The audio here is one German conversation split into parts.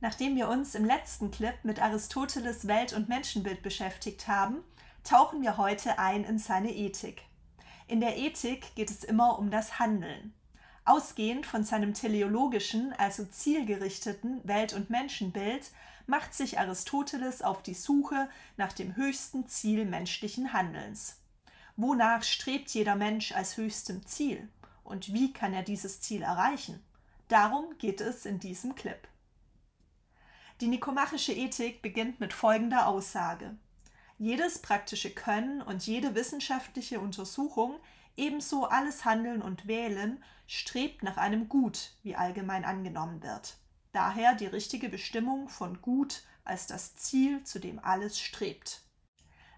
Nachdem wir uns im letzten Clip mit Aristoteles Welt- und Menschenbild beschäftigt haben, tauchen wir heute ein in seine Ethik. In der Ethik geht es immer um das Handeln. Ausgehend von seinem teleologischen, also zielgerichteten Welt- und Menschenbild, macht sich Aristoteles auf die Suche nach dem höchsten Ziel menschlichen Handelns. Wonach strebt jeder Mensch als höchstem Ziel? Und wie kann er dieses Ziel erreichen? Darum geht es in diesem Clip. Die nikomachische Ethik beginnt mit folgender Aussage: Jedes praktische Können und jede wissenschaftliche Untersuchung, ebenso alles Handeln und Wählen, strebt nach einem Gut, wie allgemein angenommen wird. Daher die richtige Bestimmung von Gut als das Ziel, zu dem alles strebt.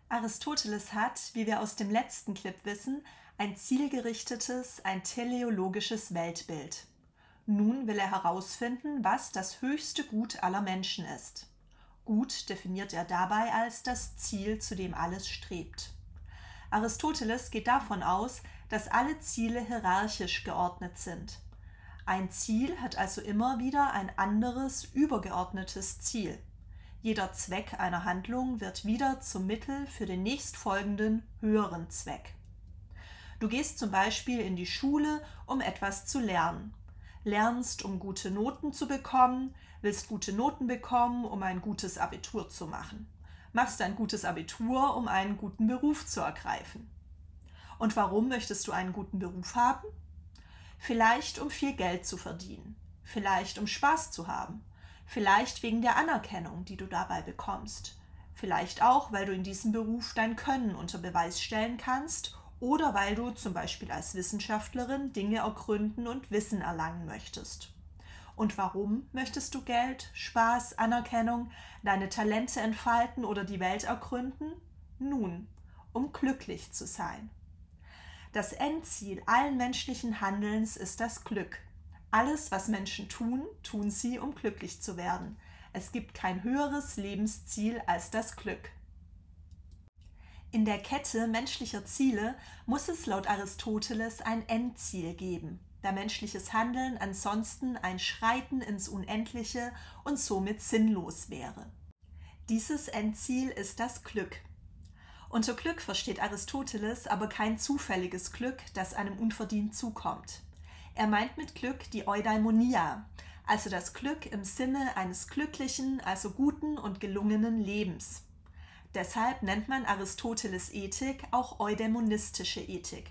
Aristoteles hat, wie wir aus dem letzten Clip wissen, ein zielgerichtetes, ein teleologisches Weltbild. Nun will er herausfinden, was das höchste Gut aller Menschen ist. Gut definiert er dabei als das Ziel, zu dem alles strebt. Aristoteles geht davon aus, dass alle Ziele hierarchisch geordnet sind. Ein Ziel hat also immer wieder ein anderes, übergeordnetes Ziel. Jeder Zweck einer Handlung wird wieder zum Mittel für den nächstfolgenden, höheren Zweck. Du gehst zum Beispiel in die Schule, um etwas zu lernen. Lernst, um gute Noten zu bekommen, willst gute Noten bekommen, um ein gutes Abitur zu machen. Machst ein gutes Abitur, um einen guten Beruf zu ergreifen. Und warum möchtest du einen guten Beruf haben? Vielleicht, um viel Geld zu verdienen. Vielleicht, um Spaß zu haben. Vielleicht wegen der Anerkennung, die du dabei bekommst. Vielleicht auch, weil du in diesem Beruf dein Können unter Beweis stellen kannst oder weil du zum Beispiel als Wissenschaftlerin Dinge ergründen und Wissen erlangen möchtest. Und warum möchtest du Geld, Spaß, Anerkennung, deine Talente entfalten oder die Welt ergründen? Nun, um glücklich zu sein. Das Endziel allen menschlichen Handelns ist das Glück. Alles, was Menschen tun, tun sie, um glücklich zu werden. Es gibt kein höheres Lebensziel als das Glück. In der Kette menschlicher Ziele muss es laut Aristoteles ein Endziel geben, da menschliches Handeln ansonsten ein Schreiten ins Unendliche und somit sinnlos wäre. Dieses Endziel ist das Glück. Unter Glück versteht Aristoteles aber kein zufälliges Glück, das einem unverdient zukommt. Er meint mit Glück die Eudaimonia, also das Glück im Sinne eines glücklichen, also guten und gelungenen Lebens. Deshalb nennt man Aristoteles Ethik auch eudaimonistische Ethik.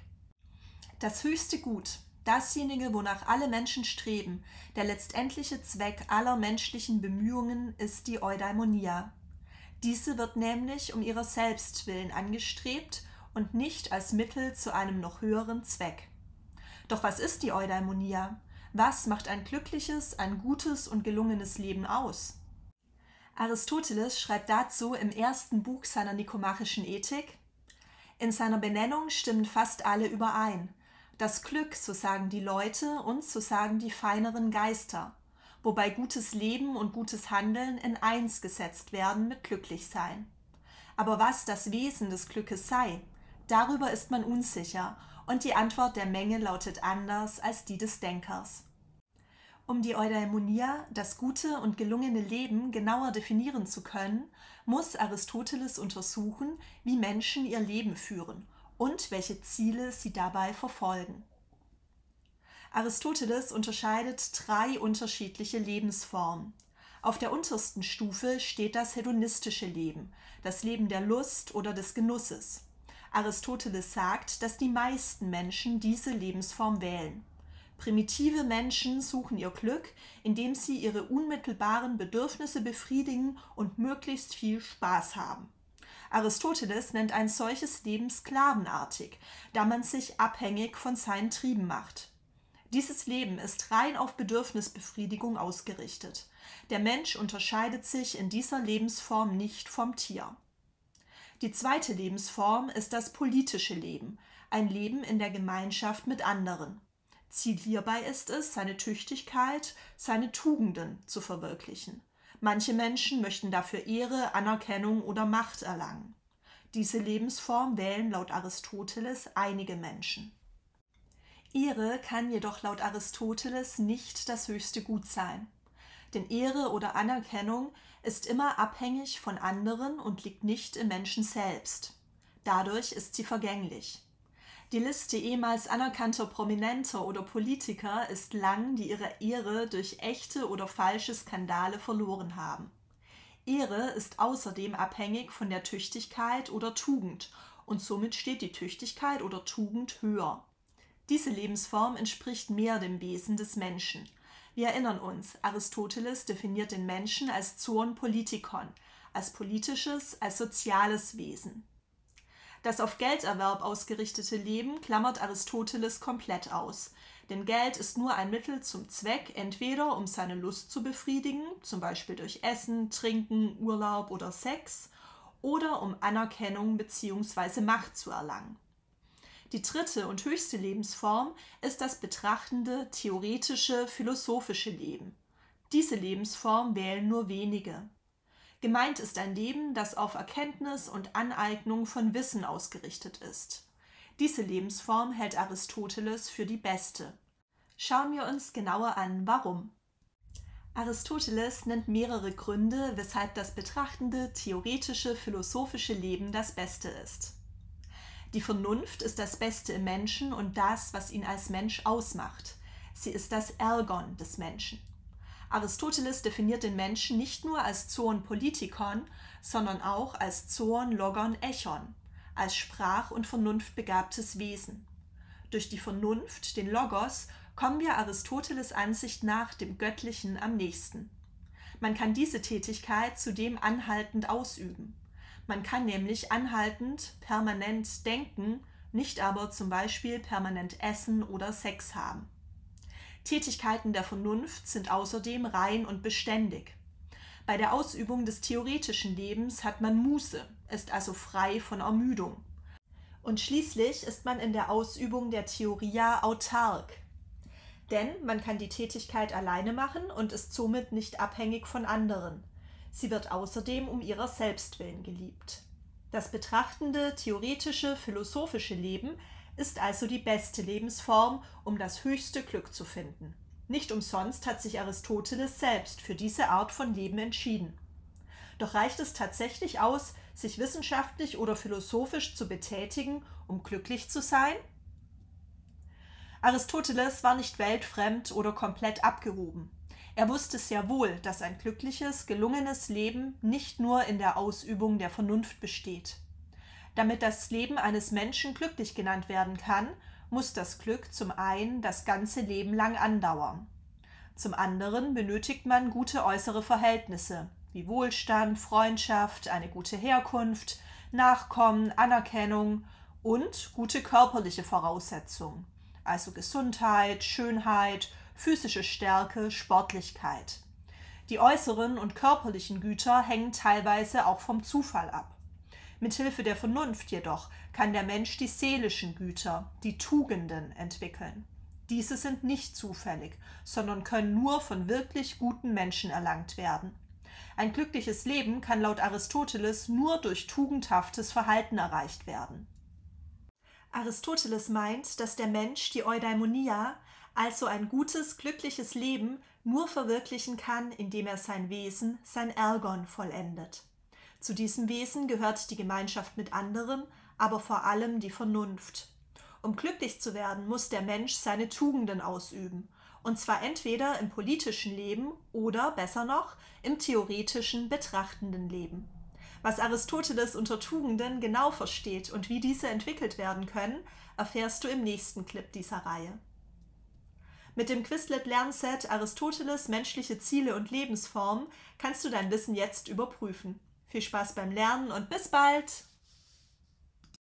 Das höchste Gut, dasjenige, wonach alle Menschen streben, der letztendliche Zweck aller menschlichen Bemühungen ist die Eudaimonia. Diese wird nämlich um ihrer selbst willen angestrebt und nicht als Mittel zu einem noch höheren Zweck. Doch was ist die Eudaimonia? Was macht ein glückliches, ein gutes und gelungenes Leben aus? Aristoteles schreibt dazu im ersten Buch seiner nikomachischen Ethik: In seiner Benennung stimmen fast alle überein. Das Glück, so sagen die Leute und so sagen die feineren Geister, wobei gutes Leben und gutes Handeln in eins gesetzt werden mit Glücklichsein. Aber was das Wesen des Glückes sei, darüber ist man unsicher, und die Antwort der Menge lautet anders als die des Denkers. Um die Eudaimonia, das gute und gelungene Leben, genauer definieren zu können, muss Aristoteles untersuchen, wie Menschen ihr Leben führen und welche Ziele sie dabei verfolgen. Aristoteles unterscheidet 3 unterschiedliche Lebensformen. Auf der untersten Stufe steht das hedonistische Leben, das Leben der Lust oder des Genusses. Aristoteles sagt, dass die meisten Menschen diese Lebensform wählen. Primitive Menschen suchen ihr Glück, indem sie ihre unmittelbaren Bedürfnisse befriedigen und möglichst viel Spaß haben. Aristoteles nennt ein solches Leben sklavenartig, da man sich abhängig von seinen Trieben macht. Dieses Leben ist rein auf Bedürfnisbefriedigung ausgerichtet. Der Mensch unterscheidet sich in dieser Lebensform nicht vom Tier. Die zweite Lebensform ist das politische Leben, ein Leben in der Gemeinschaft mit anderen. Ziel hierbei ist es, seine Tüchtigkeit, seine Tugenden zu verwirklichen. Manche Menschen möchten dafür Ehre, Anerkennung oder Macht erlangen. Diese Lebensform wählen laut Aristoteles einige Menschen. Ehre kann jedoch laut Aristoteles nicht das höchste Gut sein. denn Ehre oder Anerkennung ist immer abhängig von anderen und liegt nicht im Menschen selbst. Dadurch ist sie vergänglich. Die Liste ehemals anerkannter Prominenter oder Politiker ist lang, die ihre Ehre durch echte oder falsche Skandale verloren haben. Ehre ist außerdem abhängig von der Tüchtigkeit oder Tugend und somit steht die Tüchtigkeit oder Tugend höher. Diese Lebensform entspricht mehr dem Wesen des Menschen. Wir erinnern uns, Aristoteles definiert den Menschen als zoon politikon, als politisches, als soziales Wesen. Das auf Gelderwerb ausgerichtete Leben klammert Aristoteles komplett aus, denn Geld ist nur ein Mittel zum Zweck, entweder um seine Lust zu befriedigen, zum Beispiel durch Essen, Trinken, Urlaub oder Sex, oder um Anerkennung bzw. Macht zu erlangen. Die dritte und höchste Lebensform ist das betrachtende, theoretische, philosophische Leben. Diese Lebensform wählen nur wenige. Gemeint ist ein Leben, das auf Erkenntnis und Aneignung von Wissen ausgerichtet ist. Diese Lebensform hält Aristoteles für die beste. Schauen wir uns genauer an, warum. Aristoteles nennt mehrere Gründe, weshalb das betrachtende, theoretische, philosophische Leben das Beste ist. Die Vernunft ist das Beste im Menschen und das, was ihn als Mensch ausmacht. Sie ist das Ergon des Menschen. Aristoteles definiert den Menschen nicht nur als zoon politikon, sondern auch als zoon logon echon, als sprach- und vernunftbegabtes Wesen. Durch die Vernunft, den Logos, kommen wir Aristoteles Ansicht nach dem Göttlichen am nächsten. Man kann diese Tätigkeit zudem anhaltend ausüben. Man kann nämlich anhaltend, permanent denken, nicht aber zum Beispiel permanent essen oder Sex haben. Tätigkeiten der Vernunft sind außerdem rein und beständig. Bei der Ausübung des theoretischen Lebens hat man Muße, ist also frei von Ermüdung. Und schließlich ist man in der Ausübung der Theoria autark. Denn man kann die Tätigkeit alleine machen und ist somit nicht abhängig von anderen. Sie wird außerdem um ihrer selbst willen geliebt. Das betrachtende, theoretische, philosophische Leben ist also die beste Lebensform, um das höchste Glück zu finden. Nicht umsonst hat sich Aristoteles selbst für diese Art von Leben entschieden. Doch reicht es tatsächlich aus, sich wissenschaftlich oder philosophisch zu betätigen, um glücklich zu sein? Aristoteles war nicht weltfremd oder komplett abgehoben. Er wusste sehr wohl, dass ein glückliches, gelungenes Leben nicht nur in der Ausübung der Vernunft besteht. Damit das Leben eines Menschen glücklich genannt werden kann, muss das Glück zum einen das ganze Leben lang andauern. Zum anderen benötigt man gute äußere Verhältnisse, wie Wohlstand, Freundschaft, eine gute Herkunft, Nachkommen, Anerkennung und gute körperliche Voraussetzungen, also Gesundheit, Schönheit, physische Stärke, Sportlichkeit. Die äußeren und körperlichen Güter hängen teilweise auch vom Zufall ab. Mithilfe der Vernunft jedoch kann der Mensch die seelischen Güter, die Tugenden entwickeln. Diese sind nicht zufällig, sondern können nur von wirklich guten Menschen erlangt werden. Ein glückliches Leben kann laut Aristoteles nur durch tugendhaftes Verhalten erreicht werden. Aristoteles meint, dass der Mensch die Eudaimonia, also ein gutes, glückliches Leben, nur verwirklichen kann, indem er sein Wesen, sein Ergon vollendet. Zu diesem Wesen gehört die Gemeinschaft mit anderen, aber vor allem die Vernunft. Um glücklich zu werden, muss der Mensch seine Tugenden ausüben, und zwar entweder im politischen Leben oder, besser noch, im theoretischen, betrachtenden Leben. Was Aristoteles unter Tugenden genau versteht und wie diese entwickelt werden können, erfährst du im nächsten Clip dieser Reihe. Mit dem Quizlet-Lernset Aristoteles menschliche Ziele und Lebensformen kannst du dein Wissen jetzt überprüfen. Viel Spaß beim Lernen und bis bald!